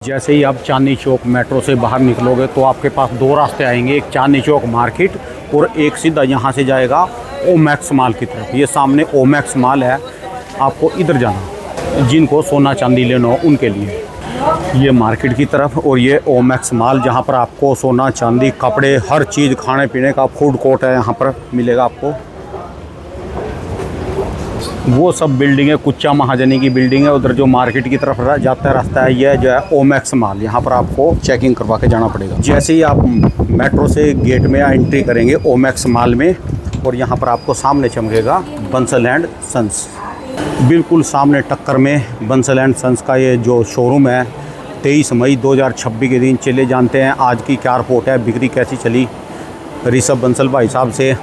जैसे ही आप चांदनी चौक मेट्रो से बाहर निकलोगे तो आपके पास दो रास्ते आएंगे, एक चांदनी चौक मार्केट और एक सीधा यहाँ से जाएगा ओमैक्स मॉल की तरफ। ये सामने ओमैक्स मॉल है, आपको इधर जाना जिनको सोना चांदी लेना हो उनके लिए। ये मार्केट की तरफ और ये ओमैक्स मॉल जहाँ पर आपको सोना चांदी कपड़े हर चीज़ खाने पीने का फूड कोर्ट है यहाँ पर मिलेगा आपको। वो सब बिल्डिंग है कुच्चा महाजनी की बिल्डिंग है। उधर जो मार्केट की तरफ जाता है रास्ता है, यह जो है ओमैक्स मॉल। यहाँ पर आपको चेकिंग करवा के जाना पड़ेगा। जैसे ही आप मेट्रो से गेट में एंट्री करेंगे ओमैक्स मॉल में, और यहाँ पर आपको सामने चमकेगा बंसल एंड सन्स। बिल्कुल सामने टक्कर में बंसल एंड सन्स का ये जो शोरूम है। 23 मई 2026 के दिन चले जानते हैं आज की क्या रिपोर्ट है, बिक्री कैसी चली ऋषभ बंसल भाई साहब से।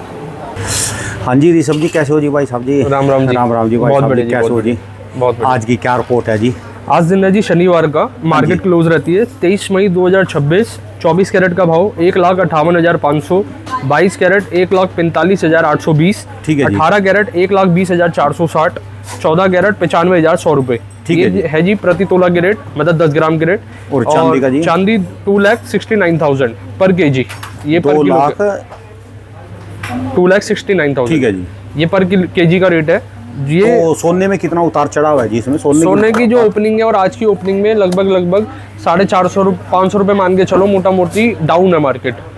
हाँ जी ऋषभ जी, कैसे हो जी भाई साहब जी? राम राम जी। राम राम जी भाई साहब जी, कैसे हो जी? बहुत आज की क्या रिपोर्ट है जी? आज दिन है जी शनिवार का, मार्केट क्लोज रहती है 23 मई 2026। 24 कैरेट का भाव 1,58,500, 22 कैरेट 1,45,820, ठीक है जी। 18 कैरेट 1,20,460, 14 कैरेट 95,100 रुपये। ठीक है जी। है जी प्रति तोला के रेट, मतलब 10 ग्राम के रेट। और चांदी का जी? चांदी 2,69,000 पर केजी। ये 2,69,000। ठीक है जी। ये पर केजी का रेट है। ये तो सोने में कितना उतार चढ़ाव है जी इसमें? सोने की जो ओपनिंग है और आज की ओपनिंग में लगभग 450 500 रुपये मान के चलो, मोटा मोटी डाउन है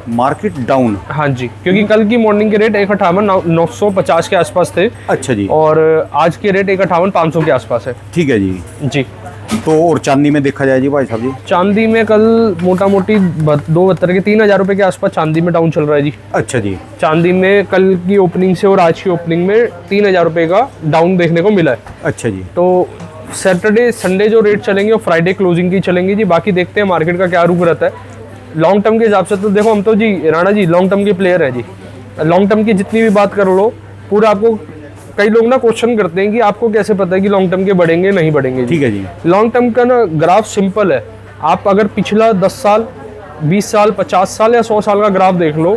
मार्केट डाउन। हाँ जी, क्योंकि कल की मॉर्निंग के रेट 1,58,950 के आसपास थे। अच्छा जी। और आज के रेट 1,58,500 के आसपास है। ठीक है जी। जी। तो और चांदी में देखा जाए जी भाई साहब जी? चांदी में कल मोटा मोटी 272 के 3,000 रुपये के आसपास चांदी में डाउन चल रहा है जी। अच्छा जी। चांदी में कल की ओपनिंग से और आज की ओपनिंग में 3,000 रुपये का डाउन देखने को मिला है। अच्छा जी। तो सैटरडे संडे जो रेट चलेंगे वो फ्राइडे क्लोजिंग की चलेंगी जी। बाकी देखते हैं मार्केट का क्या रुख रहता है। लॉन्ग टर्म के हिसाब से तो देखो, हम तो जी राणा जी लॉन्ग टर्म के प्लेयर है जी। लॉन्ग टर्म की जितनी भी बात कर लो, पूरा आपको कई लोग ना क्वेश्चन करते हैं कि आपको कैसे पता है कि लॉन्ग टर्म के बढ़ेंगे नहीं बढ़ेंगे। ठीक है जी। लॉन्ग टर्म का ना ग्राफ सिंपल है। आप अगर पिछला 10 साल 20 साल 50 साल या 100 साल का ग्राफ देख लो,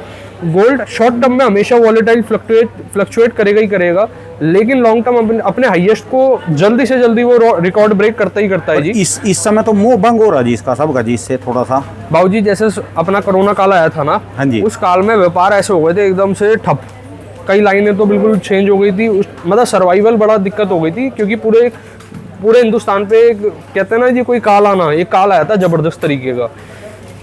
गोल्ड शॉर्ट टर्म में हमेशा वॉलेटाइल फ्लक्चुएट करेगा ही करेगा, लेकिन लॉन्ग टर्म अपने हाईएस्ट को जल्दी से जल्दी वो रिकॉर्ड ब्रेक करता ही करता है जी। इस समय तो मुंह भंग हो रहा जी इसका सबका जी, इससे थोड़ा सा बाबूजी जैसे अपना कोरोना काल आया था ना, हाँ जी, उस काल में व्यापार ऐसे हो गए थे एकदम से ठप। कई लाइनें तो बिल्कुल चेंज हो गई थी। मतलब सर्वाइवल बड़ा दिक्कत हो गई थी, क्योंकि पूरे हिंदुस्तान पे कहते हैं ना जी कोई काल आना, एक काल आया था जबरदस्त तरीके का।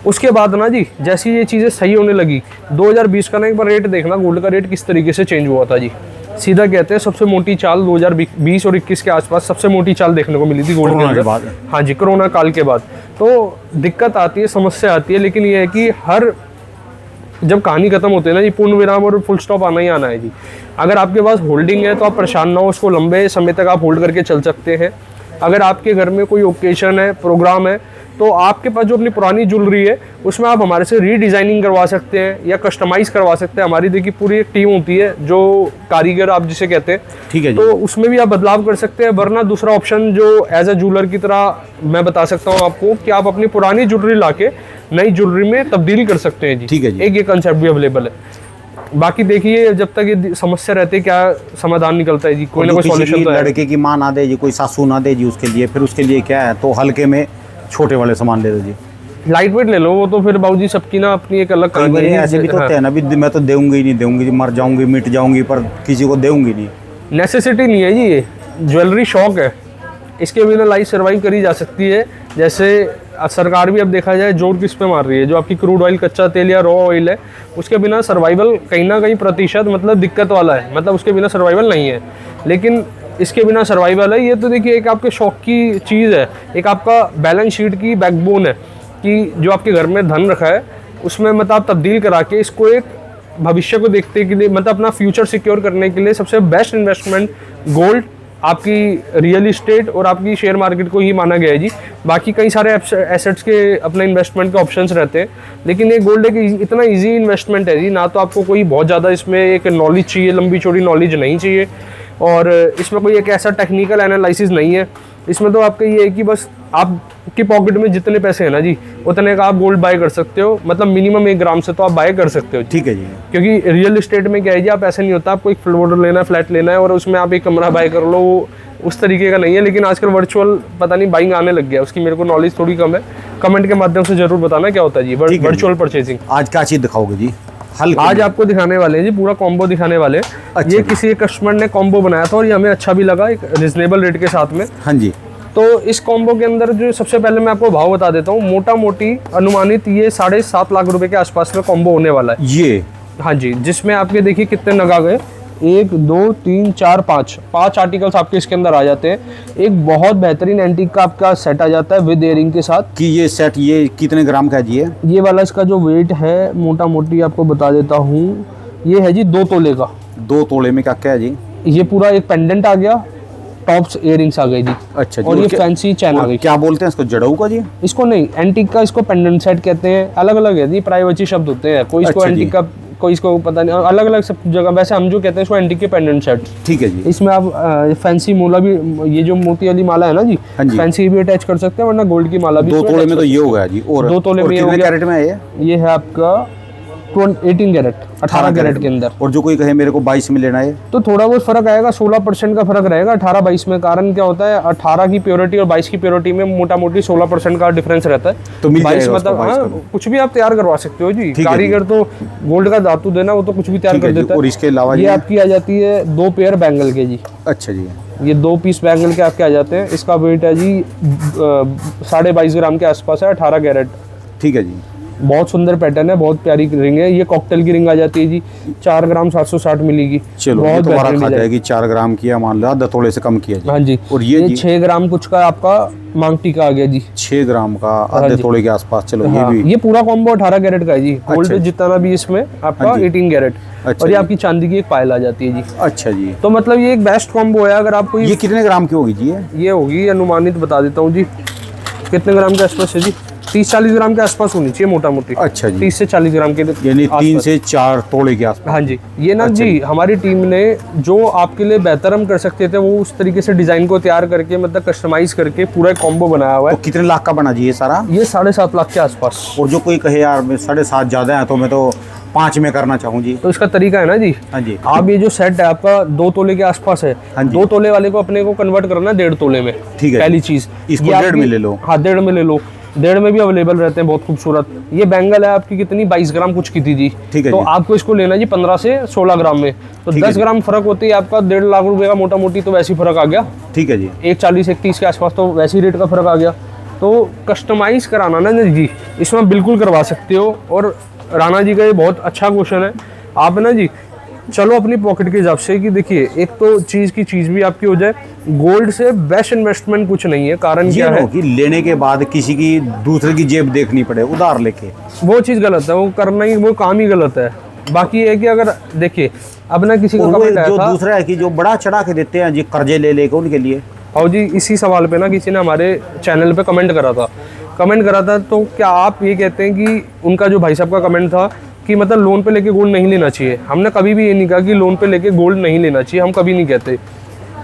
उसके बाद ना जी जैसी ये चीज़ें सही होने लगी, 2020 का ना एक बार रेट देखना, गोल्ड का रेट किस तरीके से चेंज हुआ था जी। सीधा कहते हैं सबसे मोटी चाल 2020 और 21 के आसपास सबसे मोटी चाल देखने को मिली थी गोल्ड के अंदर। हाँ जी, कोरोना काल के बाद तो दिक्कत आती है, समस्या आती है, लेकिन ये है कि हर जब कहानी खत्म होती है ना जी, पूर्ण विराम और फुल स्टॉप आना ही आना है जी। अगर आपके पास होल्डिंग है तो आप परेशान ना हो, उसको लंबे समय तक आप होल्ड करके चल सकते हैं। अगर आपके घर में कोई ओकेशन है, प्रोग्राम है, तो आपके पास जो अपनी पुरानी ज्वेलरी है उसमें आप हमारे से रीडिज़ाइनिंग करवा सकते हैं या कस्टमाइज़ करवा सकते हैं। हमारी देखिए पूरी एक टीम होती है जो कारीगर आप जिसे कहते हैं, ठीक है जी। तो उसमें भी आप बदलाव कर सकते हैं। वरना दूसरा ऑप्शन जो एज अ ज्वेलर की तरह मैं बता सकता हूँ आपको कि आप अपनी पुरानी ज्वेलरी लाके नई ज्वेलरी में तब्दील कर सकते हैं जी। ठीक है जी। एक ये कंसेप्ट भी अवेलेबल है। बाकी देखिए जब तक ये समस्या रहती है क्या समाधान निकलता है जी, कोई ना कोई सॉल्यूशन तो है। लड़के की माँ ना दे जी, कोई सासू ना दे जी उसके लिए, फिर उसके लिए क्या है तो हल्के में छोटे वाले सामान ले दो जी, लाइट वेट ले लो। वो तो फिर बाबूजी सबकी ना अपनी एक अलग कहानी है। ऐसे भी तो होते हैं ना, अभी मैं तो देऊंगी नहीं दूंगी जी, मर जाऊंगी मिट जाऊंगी, पर किसी को देऊंगी नहीं। नेसेसिटी नहीं है जी, ये ज्वेलरी शौक है। इसके बिना लाइफ सर्वाइव करी जा सकती है। जैसे सरकार भी अब देखा जाए जोर किस पे मार रही है, जो आपकी क्रूड ऑयल, कच्चा तेल या रॉ ऑयल है, उसके बिना सर्वाइवल कहीं ना कहीं प्रतिशत मतलब दिक्कत वाला है, मतलब उसके बिना सर्वाइवल नहीं है। लेकिन इसके बिना सर्वाइवल है। ये तो देखिए एक आपके शौक की चीज़ है, एक आपका बैलेंस शीट की बैकबोन है कि जो आपके घर में धन रखा है उसमें मतलब आप तब्दील करा के इसको एक भविष्य को देखने के लिए, मतलब अपना फ्यूचर सिक्योर करने के लिए सबसे बेस्ट इन्वेस्टमेंट गोल्ड, आपकी रियल इस्टेट और आपकी शेयर मार्केट को ही माना गया है जी। बाकी कई सारे एसेट्स के अपने इन्वेस्टमेंट के ऑप्शंस रहते हैं, लेकिन ये गोल्ड एक इतना इजी इन्वेस्टमेंट है जी। ना तो आपको कोई बहुत ज़्यादा इसमें एक नॉलेज चाहिए, लंबी चौड़ी नॉलेज नहीं चाहिए, और इसमें कोई एक ऐसा टेक्निकल एनालिसिस नहीं है। इसमें तो आपका ये है कि बस आपकी पॉकेट में जितने पैसे हैं ना जी, उतने का आप गोल्ड बाय कर सकते हो। मतलब मिनिमम 1 ग्राम से तो आप बाय कर सकते हो। ठीक है जी। क्योंकि रियल एस्टेट में क्या है जी, आप ऐसा नहीं होता आपको एक फ्लोर लेना है, फ्लैट लेना है और उसमें आप एक कमरा बाय कर लो, वो उस तरीके का नहीं है। लेकिन आजकल वर्चुअल पता नहीं बाइंग आने लग गया, उसकी मेरे को नॉलेज थोड़ी कम है, कमेंट के माध्यम से जरूर बताना क्या होता है जी वर्चुअल परचेजिंग। आज क्या चीज़ दिखाओगे जी? आज आपको दिखाने वाले हैं जी पूरा कॉम्बो दिखाने वाले हैं। अच्छा ये जी। किसी एक कस्टमर ने कॉम्बो बनाया था और ये हमें अच्छा भी लगा, एक रिजनेबल रेट के साथ में। हाँ जी। तो इस कॉम्बो के अंदर जो सबसे पहले मैं आपको भाव बता देता हूँ, मोटा मोटी अनुमानित ये 7.5 लाख रुपए के आसपास में कॉम्बो होने वाला है ये हाँ जी, जिसमें आपके देखिए कितने नग आ गए, 1 2 3 4 5 आर्टिकल्स आपके इसके अंदर आ जाते हैं। एक बहुत बेहतरीन एंटीक का आपका सेट आ जाता है विद इयरिंग के साथ। कि ये सेट ये कितने ग्राम का है जी? ये वाला इसका जो वेट है मोटा मोटी आपको बता देता हूँ, ये है जी 2 तोले का। 2 तोले में क्या क्या है जी? ये पूरा एक पेंडेंट आ गया, टॉप्स इयरिंग्स आ गई जी। अच्छा जी। और ये क्या- फैंसी चैन आ और गई। क्या बोलते हैं इसको, जड़ऊ का जी? इसको नहीं, एंटीक का इसको पेंडेंट सेट कहते हैं। अलग अलग है जी, प्राइवेसी शब्द होते हैं, कोई इसको अच्छा जी। एंटीक का, कोई इसको पता नहीं, अलग अलग सब जगह। वैसे हम जो कहते हैं इसको एंटीक के पेंडेंट सेट। ठीक है जी। इसमें आप फैंसी मोला भी, ये जो मोती वाली माला है ना जी, हाँ जी। फैंसी भी अटैच कर सकते हैं, वरना गोल्ड की माला भी 2 इसमें तोले attach में तो कर ये हो गया जी। और 2 तोले और में ये हो कितने गया। कैरेट में है ये? ये है आपका 18 कैरेट, 18 कैरेट के अंदर। और जो कोई कहे मेरे को 22 में लेना है? तो थोड़ा बहुत फर्क आएगा, 16% का फर्क रहेगा 18-22 में। कारण क्या होता है, 18 की प्योरिटी और 22 की प्योरिटी में मोटा मोटी 16% का डिफरेंस रहता है। तो मिल 22 जाएगा उसको, मतलब 22 हाँ, का। कुछ भी आप तैयार करवा सकते हो जी। है कारीगर तो गोल्ड का धातु देना, वो तो कुछ भी तैयार ठीक कर है जी। देता है। और इसके अलावा ये जी? आपकी आ जाती है 2 पेयर बैंगल के जी। अच्छा जी। ये 2 पीस बैंगल के आपके आ जाते हैं। इसका वेट है जी 22.5 ग्राम के आसपास है, 18 कैरेट। ठीक है जी। बहुत सुंदर पैटर्न है, बहुत प्यारी रिंग है। ये कॉकटेल की रिंग आ जाती है जी, 4 ग्राम 760 मिली। चलो ये बहुत तो हमारा बेहतरीन खा डिजाइन। जाएगी। 4 ग्राम की है, मान लो आधा तोले से कम किया जी। हाँ जी। और ये जी? 6 ग्राम कुछ का आपका मांगटी का आ गया जी। 6 ग्राम का आधे जी। तोले के आसपास। चलो हाँ, ये भी। ये पूरा कॉम्बो 18 कैरेट का है जी। गोल्ड अच्छा। जितना भी इसमें आपका हाँ जी। 18 कैरेट। अच्छा और ये जी। आपकी चांदी की एक पायल आ जाती है जी। अच्छा जी। तो मतलब ये एक बेस्ट कॉम्बो है। अगर आपको ये कितने ग्राम की होगी जी? ये होगी, अनुमानित बता देता हूँ जी, कितने ग्राम के आसपास है जी, 30-40 ग्राम के आसपास होनी चाहिए मोटा मोटी। अच्छा जी। 30 से 40 ग्राम के यानी 3 से 4 तोले के आसपास। हाँ जी। ये ना जी हमारी टीम ने जो आपके लिए बेहतर हम कर सकते थे, वो उस तरीके से डिजाइन को तैयार करके, मतलब कस्टमाइज करके पूरा एक कॉम्बो बनाया हुआ तो है। कितने लाख का बना जी ये सारा? ये 7.5 लाख के आसपास। और जो कोई कहे यार 7.5 ज़्यादा है तो मैं तो 5 में करना चाहूँ जी। तो इसका तरीका है ना जी, हाँ जी। आप ये जो सेट है आपका 2 तोले के आसपास है, हाँ जी। 2 तोले वाले को अपने को कन्वर्ट करना है 1.5 तोले में। ठीक है। पहली चीज इसको ये 1.5 आपकी- में ले लो। हाँ 1.5 में ले लो। 1.5 में भी अवेलेबल रहते हैं, बहुत खूबसूरत। ये बैंगल है आपकी कितनी 22 ग्राम कुछ की थी जी। ठीक है तो जी। आपको इसको लेना है जी 15 से 16 ग्राम में। तो ठीक है 10 जी। ग्राम फर्क होती है आपका 1.5 लाख रुपए का मोटा मोटी, तो वैसे ही फर्क आ गया। ठीक है जी। 140-130 के आसपास तो वैसे ही रेट का फर्क आ गया। तो कस्टमाइज कराना ना जी, इसमें बिल्कुल करवा सकते हो। और राणा जी का ये बहुत अच्छा क्वेश्चन है। आप ना जी चलो अपनी पॉकेट के हिसाब से, कि देखिए एक तो चीज़ की चीज़ भी आपकी हो जाए। गोल्ड से बेस्ट इन्वेस्टमेंट कुछ नहीं है। कारण ये क्या ना है, हो कि लेने के बाद किसी की दूसरे की जेब देखनी पड़े उधार लेके। वो चीज़ गलत है, वो करना ही, वो काम ही गलत है। बाकी ये है कि अगर देखिए अब ना किसी और का वो कमेंट आया जो था, दूसरा है कि जो बड़ा चढ़ा के देते हैं जी कर्जे ले लेके उनके लिए। और जी इसी सवाल पे ना किसी ने हमारे चैनल पे कमेंट करा था। तो क्या आप ये कहते हैं कि उनका जो भाई साहब का कमेंट था कि मतलब लोन पे लेके गोल्ड नहीं लेना चाहिए? हमने कभी भी ये नहीं कहा कि लोन पे लेके गोल्ड नहीं लेना चाहिए, हम कभी नहीं कहते।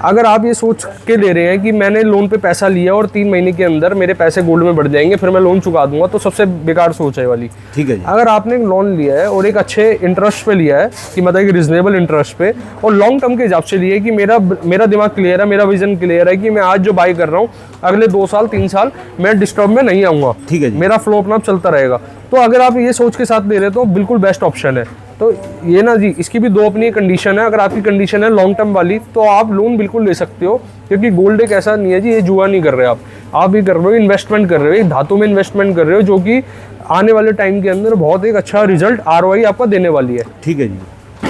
अगर आप ये सोच के ले रहे हैं कि मैंने लोन पे पैसा लिया और 3 महीने के अंदर मेरे पैसे गोल्ड में बढ़ जाएंगे, फिर मैं लोन चुका दूंगा, तो सबसे बेकार सोच है वाली। ठीक है जी। अगर आपने एक लोन लिया है और एक अच्छे इंटरेस्ट पे लिया है, कि मतलब एक रिजनेबल इंटरेस्ट पे, और लॉन्ग टर्म के हिसाब से लिया है कि मेरा दिमाग क्लियर है, मेरा विजन क्लियर है कि मैं आज जो बाई कर रहा हूँ अगले 2 साल 3 साल मैं डिस्टर्ब में नहीं आऊँगा, ठीक है जी। मेरा फ्लो अपना चलता रहेगा, तो अगर आप ये सोच के साथ ले रहे हो तो बिल्कुल बेस्ट ऑप्शन है। तो ये ना जी, इसकी भी 2 अपनी कंडीशन है। अगर आपकी कंडीशन है लॉन्ग टर्म वाली, तो आप लोन बिल्कुल ले सकते हो, क्योंकि गोल्ड एक ऐसा नहीं है जी, ये जुआ नहीं कर रहे आप भी कर रहे हो, इन्वेस्टमेंट कर रहे हो, एक धातु में इन्वेस्टमेंट कर रहे हो, जो कि आने वाले टाइम के अंदर बहुत एक अच्छा रिजल्ट ROI आपका देने वाली है। ठीक है जी।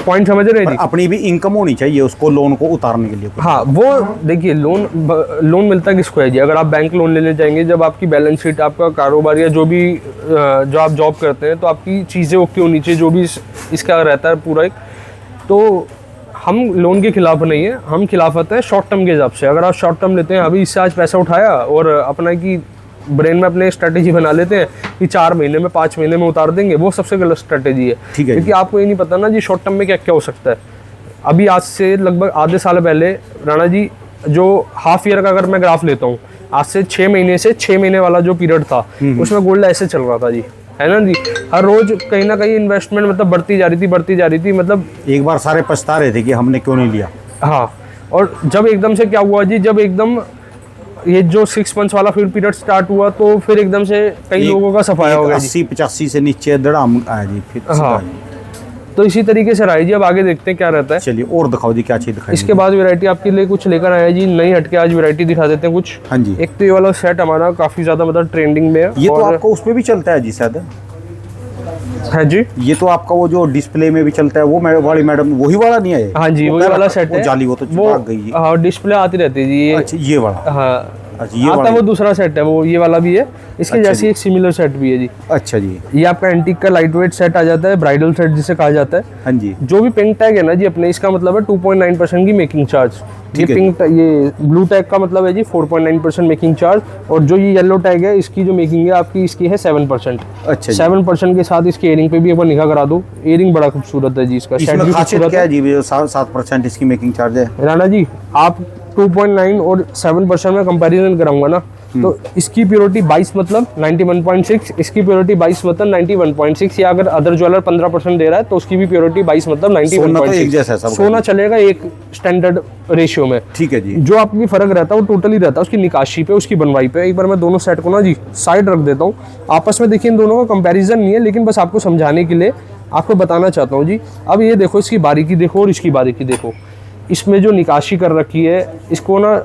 पॉइंट समझ रहे हैं पर जी? अपनी भी इनकम होनी चाहिए उसको लोन को उतारने के लिए। हाँ, वो देखिए लोन मिलता किसको है जी? अगर आप बैंक लोन लेने जाएंगे, जब आपकी बैलेंस शीट, आपका कारोबार या जो भी जो आप जॉब करते हैं, तो आपकी चीज़ें ओके होनी चाहिए, जो भी इसका रहता है पूरा एक। तो हम लोन के खिलाफ नहीं है, हम खिलाफत है शॉर्ट टर्म के हिसाब से। अगर आप शॉर्ट टर्म लेते हैं, अभी इससे आज पैसा उठाया और अपना की ब्रेन में अपने स्ट्रेटेजी बना लेते हैं कि 4 महीने में 5 महीने में उतार देंगे, वो सबसे गलत स्ट्रेटेजी है। ठीक है जी। क्योंकि आपको ये नहीं पता ना जी शॉर्ट टर्म में क्या क्या हो सकता है। अभी आज से लगभग आधे साल पहले राणा जी, जो हाफ ईयर का अगर मैं ग्राफ लेता हूँ, आज से 6 महीने से 6 महीने वाला जो पीरियड था, उसमें गोल्ड ऐसे चल रहा था जी, है ना जी। हर रोज कहीं ना कहीं इन्वेस्टमेंट मतलब बढ़ती जा रही थी। मतलब एक बार सारे पछता रहे थे कि हमने क्यों नहीं लिया। हाँ, और जब एकदम से क्या हुआ जी, जब एकदम ये जो 6 मंथ्स वाला फिर पीरियड स्टार्ट हुआ तो फिर एकदम से कई लोगों का सफाया हो गया जी। 80-85 से नीचे धड़ाम आया जी फिर। हाँ, तो इसी तरीके से रहा है जी। अब आगे देखते हैं क्या रहता है। चलिए और दिखाओ जी, क्या चीज़ दिखाई। इसके बाद वैरायटी आपके लिए कुछ लेकर आया जी, नई हटके आज वैरायटी दिखा देते हैं कुछ। हाँ जी। एक तो ये वाला सेट हमारा काफ़ी ज़्यादा मतलब ट्रेंडिंग में है। ये तो आपको उसमें भी चलता है जी शायद। हाँ जी, ये तो आपका वो जो डिस्प्ले में भी चलता है वो वाली मैडम वही वाला नहीं है। हाँ जी, वही वाला सेट है। जाली वो तो भाग गई जी। हाँ, डिस्प्ले आती रहती है जी ये। अच्छा ये वाला। हाँ, अच्छा ये आता वाला। वो दूसरा सेट है, वो ये वाला भी है। इसके अच्छा जैसे एक सिमिलर सेट भी है जी। अच्छा जी। ये आपका एंटीक का लाइट वेट सेट आ जाता है, ब्राइडल सेट जिसे कहा जाता है। हाँ जी। जो भी पिंक टैग है ना जी अपने, इसका मतलब है 2.9% की मेकिंग चार्ज। ये ठीक है पिंक ये ब्लू टैग का मतलब है जी 4.9% मेकिंग चार्ज। और जो ये येलो टैग है इसकी जो मेकिंग है आपकी, इसकी है 7%। अच्छा जी। 7% के साथ इसके एयरिंग पे भी एक बार निगाह करा दो। एयरिंग बड़ा खूबसूरत है जी, इसका सेट इसमें भी खासियत खूबसूरत क्या है। है जी? 7% इसकी मेकिंग चार्ज है। राणा जी, आप 2.9 और 7% में कंपैरिजन कराऊंगा ना, तो इसकी प्योरिटी 22 मतलब 91.6, इसकी प्योरिटी 22 मतलब 91.6। या अगर अदर ज्वेलर 15% दे रहा है तो उसकी भी प्योरिटी 22 मतलब सोना तो एक जैसा है 91.6। सबका। सोना चलेगा एक स्टैंडर्ड रेशियो में। ठीक है जी। जो आपकी फर्क रहता है वो टोटली रहता है उसकी निकाशी पे, उसकी बनवाई पे। एक बार मैं दोनों सेट को ना जी साइड रख देता हूँ, आपस में देखिए इन दोनों का कंपैरिजन नहीं है, लेकिन बस आपको समझाने के लिए आपको बताना चाहता हूँ जी। अब ये देखो, इसकी बारीकी देखो और इसकी बारीकी देखो। इसमें जो निकाशी कर रखी है, इसको ना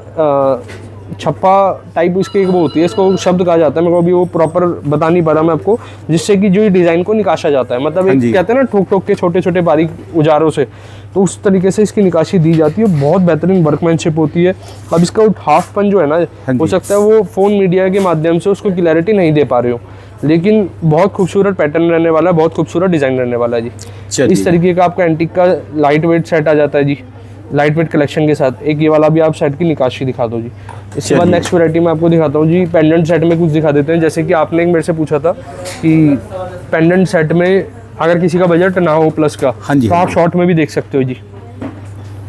छप्पा टाइप इसकी एक वो होती है, इसको शब्द कहा जाता है, मेरे को अभी वो प्रॉपर बता नहीं पा रहा मैं आपको, जिससे कि जो डिज़ाइन को निकाशा जाता है। मतलब एक कहते हैं ना ठोक ठोक के छोटे छोटे बारीक औजारों से, तो उस तरीके से इसकी निकाशी दी जाती है। बहुत बेहतरीन वर्कमैनशिप होती है। अब इसका हाफ पन जो है ना, हो सकता है वो फ़ोन मीडिया के माध्यम से उसको क्लैरिटी नहीं दे पा रहे हो, लेकिन बहुत खूबसूरत पैटर्न रहने वाला है, बहुत खूबसूरत डिज़ाइन रहने वाला है जी। इस तरीके का आपका एंटीक का लाइट वेट सेट आ जाता है जी, लाइट वेट कलेक्शन के साथ। एक ये वाला भी आप सेट की निकाशी दिखा दो जी। इसके बाद नेक्स्ट वैरायटी मैं आपको दिखाता हूँ जी। पेंडेंट सेट में कुछ दिखा देते हैं। जैसे कि आपने एक मेरे से पूछा था कि पेंडेंट सेट में अगर किसी का बजट ना हो प्लस का, हाँ जी, तो आप शॉर्ट में भी देख सकते हो जी।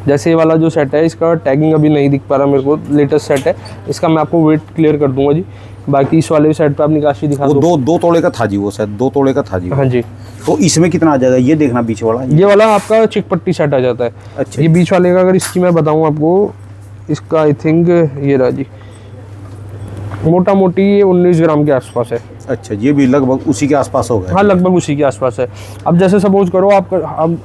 जैसे ये वाला जो सेट है, इसका टैगिंग अभी नहीं दिख पा रहा मेरे को, लेटेस्ट सेट है, इसका मैं आपको वेट क्लियर कर दूंगा जी। बाकी इस वाले सेट पे आप निकाशी दिखा दो। दो तोड़े का था जी वो शायद, 2 तोड़े का था जी। हाँ जी। तो इसमें कितना आ जाएगा ये देखना बीच वाला। ये वाला आपका चिक पट्टी सेट आ जाता है। अच्छा। ये बीच वाले का अगर इसकी मैं बताऊं आपको, इसका आई थिंक ये रहा जी, मोटा मोटी ये 19 ग्राम के आसपास है। अच्छा, ये भी लगभग उसी के आसपास होगा। हाँ, लगभग उसी के आसपास है। अब जैसे सपोज करो आप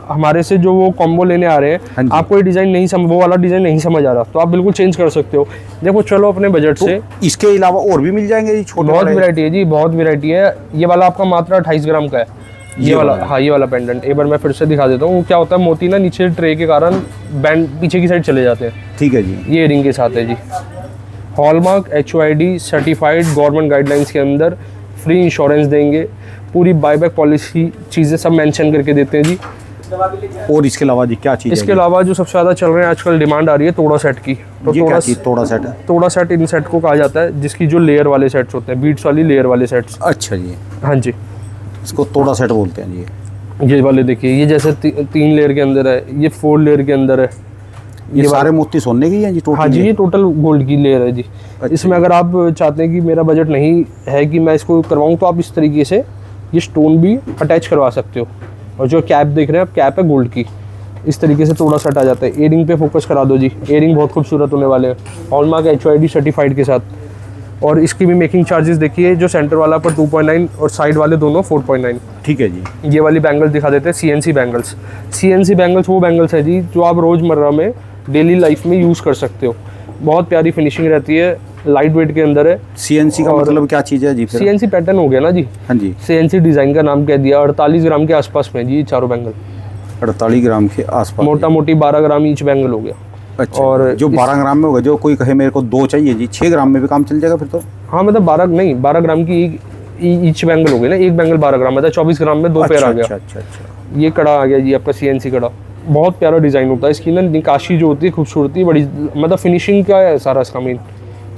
हमारे से जो वो कॉम्बो लेने आ रहे हैं, आपको ये डिज़ाइन नहीं वो वाला डिज़ाइन नहीं समझ आ रहा, तो आप बिल्कुल चेंज कर सकते हो। देखो चलो अपने बजट से। इसके अलावा और भी मिल जाएंगे जी छोटे? बहुत वैरायटी है जी, बहुत वैरायटी है। ये वाला आपका मात्र 28 ग्राम का है। ये वाला, हाँ ये वाला पेंडेंट एक बार मैं फिर से दिखा देता हूँ। क्या होता है, मोती ना नीचे ट्रे के कारण बैंड पीछे की साइड चले जाते हैं। ठीक है जी। ये रिंग के साथ है जी। Hallmark HOID certified, government guidelines के अंदर, फ्री इंश्योरेंस देंगे, पूरी बायबैक पॉलिसी चीज़ें सब मेंशन करके देते हैं जी। और इसके अलावा जी क्या चीज़? इसके अलावा जो सबसे ज़्यादा चल रहे हैं आजकल, डिमांड आ रही है तोड़ा सेट की। तो ये क्या चीज़ तोड़ा सेट है? तोड़ा सेट इन सेट को कहा जाता है, जिसकी जो लेयर वाले सेट्स होते हैं, बीट्स वाली लेयर वाले सेट्स। अच्छा जी। हाँ जी, इसको तोड़ा सेट बोलते हैं जी। ये वाले देखिए, ये जैसे 3 लेयर के अंदर है, ये 4 लेयर के अंदर है। ये सारे मोती सोने की हैं जी टोटल? हाँ जी, ये टोटल गोल्ड की लेयर है जी। अच्छा। इसमें अगर आप चाहते हैं कि मेरा बजट नहीं है कि मैं इसको करवाऊँ, तो आप इस तरीके से ये स्टोन भी अटैच करवा सकते हो। और जो कैप देख रहे हैं आप, कैप है गोल्ड की। इस तरीके से थोड़ा सेट आ जाता है। एयरिंग पे फोकस करा दो जी, एयरिंग बहुत खूबसूरत होने वाले हैं, हॉलमार्क HOID सर्टिफाइड के साथ। और इसकी भी मेकिंग चार्जेस देखिए, जो सेंटर वाला पर 2.9 और साइड वाले दोनों 4.9। ठीक है जी। ये वाली बैंगल्स दिखा देते हैं, CNC बैंगल्स। CNC बैंगल्स वो बैंगल्स है जी जो आप रोज़मर्रा में डेली लाइफ में यूज़ कर सकते हो। बहुत प्यारी फिनिशिंग रहती है, लाइट वेट के अंदर है। CNC का मतलब क्या चीज़ है जी फिर? CNC पैटर्न हो गया ना जी। हाँ जी। CNC डिज़ाइन का नाम कह दिया। 48 ग्राम के आसपास में जी चारों बैंगल। 48 ग्राम के आसपास, मोटा मोटी 12 ग्राम ईच बैंगल हो गया। अच्छा। और जो 12 ग्राम में होगा, जो कोई कहे मेरे को 2 चाहिए जी, 6 ग्राम में भी काम चल जाएगा फिर तो? हाँ, मतलब 12 ग्राम की ईच बैंगल हो गई ना। एक बैंगल 12 ग्राम, मतलब 24 ग्राम में 2 पेयर आ गया। अच्छा। ये कड़ा आ गया जी आपका CNC कड़ा। बहुत प्यारा डिज़ाइन होता है इसकी ना, निकाशी जो होती है खूबसूरती बड़ी, मतलब फिनिशिंग का है सारा इसका मेन।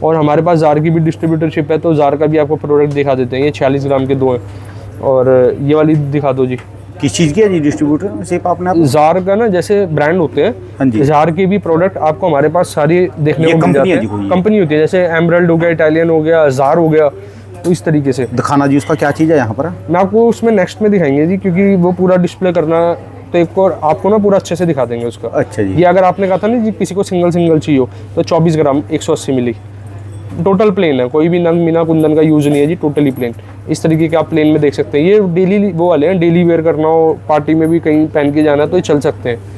और हमारे पास जार की भी डिस्ट्रीब्यूटरशिप है, तो जार का भी आपको प्रोडक्ट दिखा देते हैं। ये 46 ग्राम के 2 हैं। और ये वाली दिखा दो जी। किस चीज़ की है जी डिस्ट्रीब्यूटर सिर्फ आपने? जार का ना, जैसे ब्रांड होते हैं, हाँ जी। जार के भी प्रोडक्ट आपको हमारे पास सारी देखने को मिल जाते हैं। कंपनी होती है, जैसे एमरल्ड हो गया, इटालियन हो गया, जार हो गया, तो इस तरीके से। दिखाना जी उसका क्या चीज़ है यहाँ पर? मैं आपको उसमें नेक्स्ट में दिखाएंगे जी, क्योंकि वो पूरा डिस्प्ले करना तो एक और आपको ना पूरा अच्छे से दिखा देंगे उसका। अच्छा जी। ये अगर आपने कहा था ना जी किसी को सिंगल चाहिए हो, तो 24 ग्राम 180 मिली। टोटल प्लेन है, कोई भी नंग मीना कुंदन का यूज़ नहीं है जी, टोटली प्लेन। इस तरीके के आप प्लेन में देख सकते हैं। ये डेली वो वाले हैं, डेली वेयर करना हो, पार्टी में भी कहीं पहन के जाना है तो ये चल सकते हैं।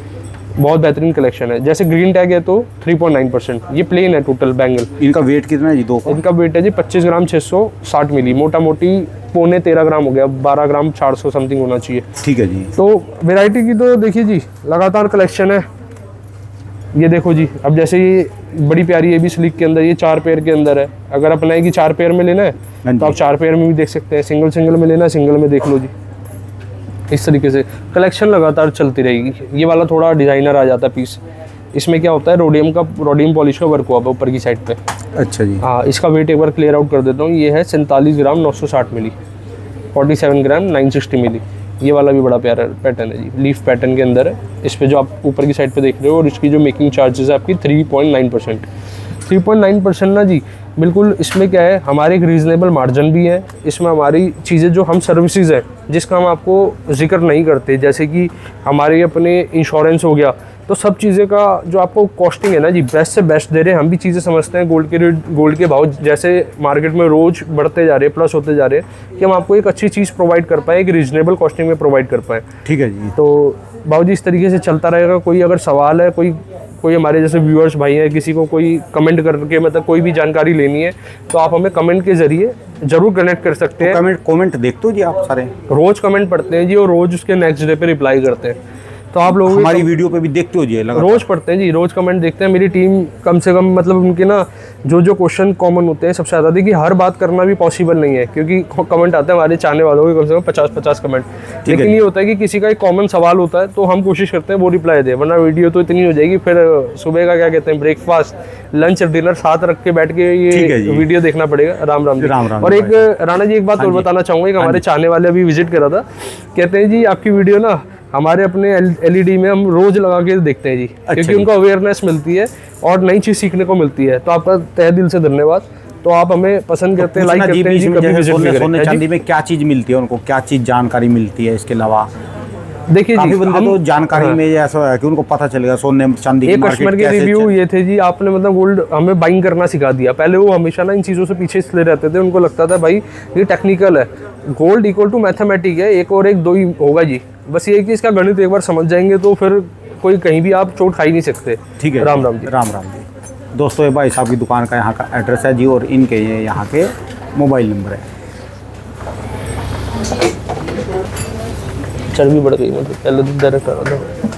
बहुत बेहतरीन कलेक्शन है। जैसे ग्रीन टैग है तो 3.9%, ये प्लेन है टोटल बैंगल। इनका वेट कितना है जी दो का? इनका वेट है जी 25 ग्राम 660 मिली, मोटा मोटी पौने 13 ग्राम हो गया, 12 ग्राम 400 समथिंग होना चाहिए। ठीक है जी। तो वैरायटी की तो देखिए जी लगातार कलेक्शन है। ये देखो जी, अब जैसे ये बड़ी प्यारी है भी स्लिक के अंदर, ये 4 पेयर के अंदर है। अगर अपना है कि 4 पेयर में लेना है तो आप 4 पेयर में भी देख सकते हैं, सिंगल में लेना है सिंगल में देख लो जी। इस तरीके से कलेक्शन लगातार चलती रहेगी। ये वाला थोड़ा डिज़ाइनर आ जाता है पीस। इसमें क्या होता है, रोडियम पॉलिश का वर्क हुआ है ऊपर की साइड पे। अच्छा जी। हाँ, इसका वेट एक बार क्लियर आउट कर देता हूँ। ये है 47 ग्राम 960 मिली, 47 ग्राम 960 मिली। ये वाला भी बड़ा प्यारा पैटर्न है जी, लीफ पैटर्न के अंदर है। इस पे जो आप ऊपर की साइड पे देख रहे हो, और इसकी जो मेकिंग चार्जेस है आपकी 3.9%। 3.9% ना जी, बिल्कुल। इसमें क्या है, हमारे एक रीज़नेबल मार्जिन भी है। इसमें हमारी चीज़ें जो हम सर्विसेज है जिसका हम आपको जिक्र नहीं करते, जैसे कि हमारे अपने इंश्योरेंस हो गया, तो सब चीज़ें का जो आपको कॉस्टिंग है ना जी, बेस्ट से बेस्ट दे रहे हैं। हम भी चीज़ें समझते हैं, गोल्ड के भाव जैसे मार्केट में रोज़ बढ़ते जा रहे हैं, प्लस होते जा रहे हैं, कि हम आपको एक अच्छी चीज़ प्रोवाइड कर पाएँ, एक रीजनेबल कॉस्टिंग में प्रोवाइड कर पाएँ। ठीक है जी। तो बाबूजी इस तरीके से चलता रहेगा। कोई अगर सवाल है, कोई हमारे जैसे व्यूअर्स भाई हैं, किसी को कोई कमेंट करके मतलब कोई भी जानकारी लेनी है, तो आप हमें कमेंट के ज़रिए ज़रूर कनेक्ट कर सकते हैं। कमेंट देखते हो जी आप सारे? रोज़ कमेंट पढ़ते हैं जी, और रोज़ उसके नेक्स्ट डे पे रिप्लाई करते हैं। तो आप लोग हमारी वीडियो पे भी देखते हो जी? रोज़ पढ़ते हैं जी, रोज़ कमेंट देखते हैं। मेरी टीम कम से कम मतलब उनके ना जो क्वेश्चन कॉमन होते हैं सबसे ज़्यादा, देखिए हर बात करना भी पॉसिबल नहीं है, क्योंकि कमेंट आते हैं हमारे चाहने वालों के कम से कम 50 कमेंट। लेकिन ये होता है कि किसी का एक कॉमन सवाल होता है तो हम कोशिश करते हैं वो रिप्लाई दे, वरना वीडियो तो इतनी हो जाएगी, फिर सुबह का क्या कहते हैं, ब्रेकफास्ट, लंच, डिनर साथ रख के बैठ के ये वीडियो देखना पड़ेगा। राम राम जी। और एक राणा जी, एक बात और बताना चाहूँगा, एक हमारे चाहने वाले अभी विजिट करा था, कहते हैं जी आपकी वीडियो ना हमारे अपने एलईडी में हम रोज लगा के देखते हैं जी, क्योंकि उनको अवेयरनेस मिलती है और नई चीज़ सीखने को मिलती है। तो आपका तहे दिल से धन्यवाद। तो आप हमें पसंद करते हैं, लाइक करते हैं जी, कभी विजिट भी करें। सोने चांदी में क्या चीज़ मिलती है उनको, क्या चीज़ जानकारी मिलती है इसके अलावा? देखिए काफी जी, बंदे तो जानकारी में ऐसा है कि उनको पता चलेगा सोने चांदी की एक कस्टमर के रिव्यू ये थे जी, आपने मतलब गोल्ड हमें बाइंग करना सिखा दिया। पहले वो हमेशा ना इन चीज़ों से पीछे इसलिए रहते थे, उनको लगता था भाई ये टेक्निकल है, गोल्ड इक्वल टू मैथमेटिक है, 1 और 1 2 ही होगा जी। बस ये कि इसका गणित एक बार समझ जाएंगे तो फिर कोई कहीं भी आप चोट खा ही नहीं सकते। ठीक है। राम राम जी। राम राम जी। दोस्तों, ये भाई साहब की दुकान का यहाँ का एड्रेस है जी, और इनके ये यहाँ के मोबाइल नंबर है। चर्बी बढ़ गई, मतलब पहले तो डायरेक्ट आ रहा था।